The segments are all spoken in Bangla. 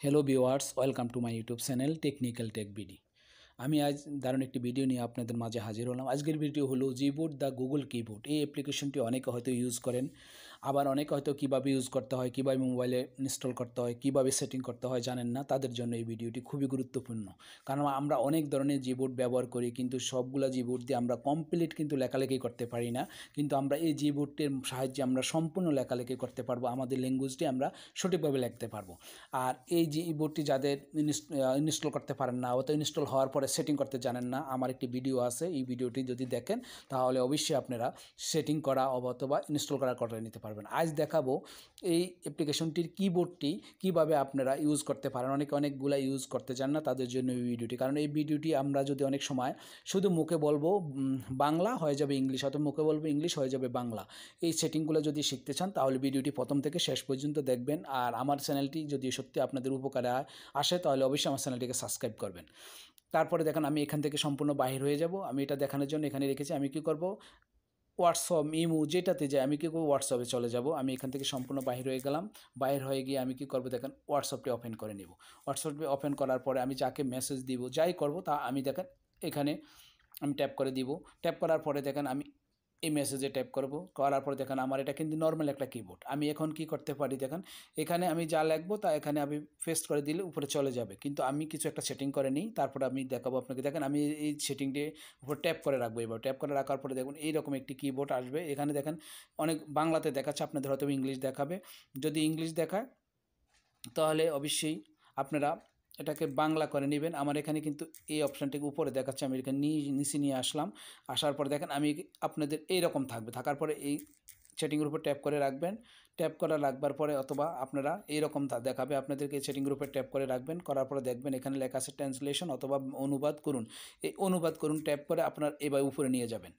Hello viewers, welcome to my YouTube channel technical tech BD. আমি আজ দারুণ একটি ভিডিও নিয়ে আপনাদের মাঝে হাজির হলাম। আজকের ভিডিও হলো জিবোর্ড দ্য গুগল কিবোর্ড। এই অ্যাপ্লিকেশনটি অনেকে হয়তো ইউজ করেন, আবার অনেকে হয়তো কীভাবে ইউজ করতে হয়, কীভাবে মোবাইলে ইনস্টল করতে হয়, কীভাবে সেটিং করতে হয় জানেন না। তাদের জন্য এই ভিডিওটি খুবই গুরুত্বপূর্ণ, কারণ আমরা অনেক ধরনের জিবোর্ড ব্যবহার করি, কিন্তু সবগুলা জিবোর্ড দিয়ে আমরা কমপ্লিট কিন্তু লেখালেখি করতে পারি না। কিন্তু আমরা এই জিবোর্ডটির সাহায্যে আমরা সম্পূর্ণ লেখালেখি করতে পারবো, আমাদের ল্যাঙ্গুয়েজটি আমরা সঠিকভাবে লিখতে পারবো। আর এই জিবোর্ডটি যাদের ইনস্টল করতে পারেন না, অথবা ইনস্টল হওয়ার পরে সেটিং করতে জানেন না, আমার একটি ভিডিও আছে। এই ভিডিওটি যদি দেখেন তাহলে অবশ্যই আপনারা সেটিং করা অথবা ইনস্টল করা করে নিতে পারবেন। আজ দেখাবো এই অ্যাপ্লিকেশনটির কিবোর্ডটি কিভাবে আপনারা ইউজ করতে পারেন। অনেকগুলা ইউজ করতে চান না, তাদের জন্য এই ভিডিওটি। কারণ এই ভিডিওটি আমরা যদি অনেক সময় শুধু মুখে বলবো বাংলা হয়ে যাবে ইংলিশ, অথবা মুখে বলবো ইংলিশ হয়ে যাবে বাংলা। এই সেটিংগুলো যদি শিখতে চান তাহলে ভিডিওটি প্রথম থেকে শেষ পর্যন্ত দেখবেন। আর আমার চ্যানেলটি যদি সত্যি আপনাদের উপকারে আসে তাহলে অবশ্যই আমার চ্যানেলটিকে সাবস্ক্রাইব করবেন। তারপরে দেখেন আমি এখান থেকে সম্পূর্ণ বাহির হয়ে যাব। আমি এটা দেখানোর জন্য এখানে রেখেছি। আমি কি করব, হোয়াটসঅ্যাপ, ইমো যেটাতে যাই আমি কী করবো, হোয়াটসঅ্যাপে চলে যাব। আমি এখান থেকে সম্পূর্ণ বাহির হয়ে গেলাম। বাহির হয়ে গিয়ে আমি কী করবো, দেখেন হোয়াটসঅ্যাপটি ওপেন করে নেব। হোয়াটসঅ্যাপটি ওপেন করার পরে আমি যাকে মেসেজ দিব, যাই করব তা আমি দেখেন এখানে আমি ট্যাপ করে দিব। ট্যাপ করার পরে দেখেন আমি এই মেসেজে ট্যাপ করব। করার পরে দেখেন আমার এটা কিন্তু নর্মাল একটা কিবোর্ড। আমি এখন কি করতে পারি, দেখেন এখানে আমি যা লিখবো তা এখানে আমি পেস্ট করে দিলে উপরে চলে যাবে, কিন্তু আমি কিছু একটা সেটিং করে নিই। তারপরে আমি দেখাবো আপনাকে। দেখেন আমি এই সেটিংটি উপর ট্যাপ করে রাখবো। এবার ট্যাপ করে রাখার পরে দেখুন এইরকম একটি কিবোর্ড আসবে। এখানে দেখেন অনেক বাংলাতে দেখাচ্ছে, আপনাদের হয়তো ইংলিশ দেখাবে। যদি ইংলিশ দেখায় তাহলে অবশ্যই আপনারা এটাকে বাংলা করে নেবেন। আমার এখানে কিন্তু এই অপশানটিকে উপরে দেখাচ্ছে, আমি এখানে নিচে নিয়ে আসলাম। আসার পরে দেখেন আমি আপনাদের এইরকম থাকবে। থাকার পরে এই সেটিংয়ের উপর ট্যাপ করে রাখবেন। ট্যাপ করে রাখবার পরে অথবা আপনারা এইরকম দেখাবে আপনাদেরকে। সেটিংয়ের উপর ট্যাপ করে রাখবেন। করার পরে দেখবেন এখানে লেখা আছে ট্রান্সলেশন অথবা অনুবাদ করুন। এই অনুবাদ করুন ট্যাপ করে আপনার এবার উপরে নিয়ে যাবেন।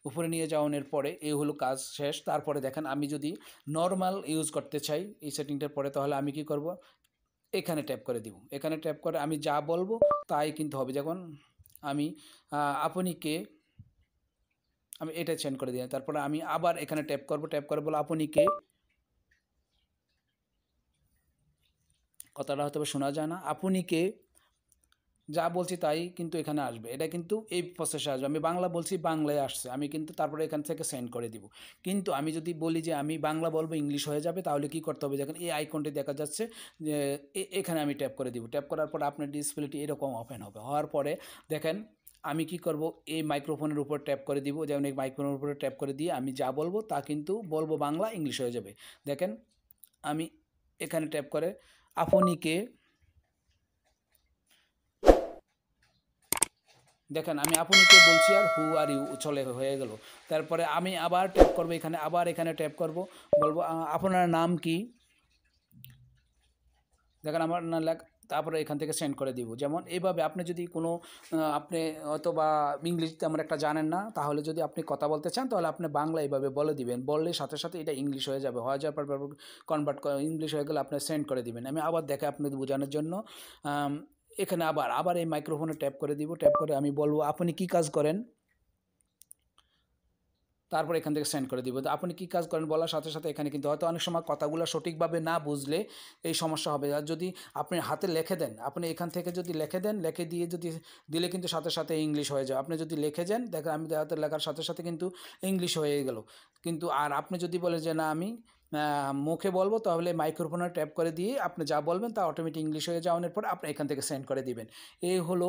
উপরে নিয়ে যাওয়ানোর পরে এই হলো কাজ শেষ। তারপরে দেখেন আমি যদি নর্মাল ইউজ করতে চাই এই সেটিংটার পরে, তাহলে আমি কি করব, এখানে ট্যাপ করে দিব। এখানে ট্যাপ করে আমি যা বলবো তাই কিন্তু হবে। যখন আমি আপনি কে, আমি এটা চেঞ্জ করে দিই। তারপরে আমি আবার এখানে ট্যাপ করব। ট্যাপ করে বলো আপনি কে। কথাটা হয়তো শোনা যায় না। আপনি কে, যা বলছি তাই কিন্তু এখানে আসবে। এটা কিন্তু এই প্রসেসে আসবে। আমি বাংলা বলছি, বাংলায় আসছে। আমি কিন্তু তারপরে এখান থেকে সেন্ড করে দিব। কিন্তু আমি যদি বলি যে আমি বাংলা বলবো ইংলিশ হয়ে যাবে, তাহলে কি করতে হবে, দেখেন এই আইকনটি দেখা যাচ্ছে যে এখানে আমি ট্যাপ করে দিব। ট্যাপ করার পর আপনার ডিসপ্লেটি এরকম ওপেন হবে। হওয়ার পরে দেখেন আমি কি করব, এই মাইক্রোফোনের উপর ট্যাপ করে দিব। যেমন এই মাইক্রোফোনের উপরে ট্যাপ করে দিয়ে আমি যা বলবো তা কিন্তু বলবো বাংলা ইংলিশ হয়ে যাবে। দেখেন আমি এখানে ট্যাপ করে আপনি কে, দেখেন আমি আপনিকে বলছি আর হু আর ইউ চলে হয়ে গেল। তারপরে আমি আবার ট্যাপ করব এখানে, আবার এখানে ট্যাপ করব, বলবো আপনার নাম কি। দেখেন আমার না লেখ, তারপরে এখান থেকে সেন্ড করে দিব। যেমন এইভাবে আপনি যদি কোনো আপনি হয়তো বা ইংলিশ তেমন একটা জানেন না, তাহলে যদি আপনি কথা বলতে চান তাহলে আপনি বাংলা এইভাবে বলে দিবেন। বললে সাথে সাথে এটা ইংলিশ হয়ে যাবে। হয়ে যাওয়ার পর কনভার্ট করে ইংলিশ হয়ে গেলে আপনি সেন্ড করে দিবেন। আমি আবার দেখে আপনাদের বোঝানোর জন্য এখানে আবার এই মাইক্রোফোনে ট্যাপ করে দিব। ট্যাপ করে আমি বলবো আপনি কি কাজ করেন। তারপর এখান থেকে সেন্ড করে দিব। তো আপনি কী কাজ করেন বলার সাথে সাথে এখানে কিন্তু হয়তো অনেক সময় কথাগুলো সঠিকভাবে না বুঝলে এই সমস্যা হবে। আর যদি আপনি হাতে লিখে দেন, আপনি এখান থেকে যদি লিখে দেন, লিখে দিয়ে যদি দিলে কিন্তু সাথে সাথে ইংলিশ হয়ে যায়। আপনি যদি লিখে যান, দেখেন আমি হাতে লেখার সাথে সাথে কিন্তু ইংলিশ হয়ে গেল। কিন্তু আর আপনি যদি বলেন যে না আমি মুখে বলবো, তাহলে মাইক্রোফোনে ট্যাপ করে দিয়ে আপনি যা বলবেন তা অটোমেটিক ইংলিশ হয়ে যাওয়ার পর আপনি এখান থেকে সেন্ড করে দিবেন। এই হলো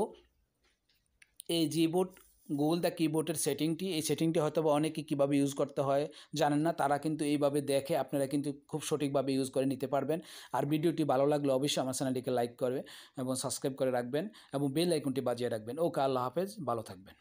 এই জিবোর্ড গুগল দ্য কিবোর্ডের সেটিংটি। এই সেটিংটি হয়তো বা অনেকে কীভাবে ইউজ করতে হয় জানেন না, তারা কিন্তু এইভাবে দেখে আপনারা কিন্তু খুব সঠিকভাবে ইউজ করে নিতে পারবেন। আর ভিডিওটি ভালো লাগলে অবশ্যই আমার চ্যানেলটিকে লাইক করবে এবং সাবস্ক্রাইব করে রাখবেন এবং বেল আইকনটি বাজিয়ে রাখবেন। ওকে, আল্লাহ হাফেজ, ভালো থাকবেন।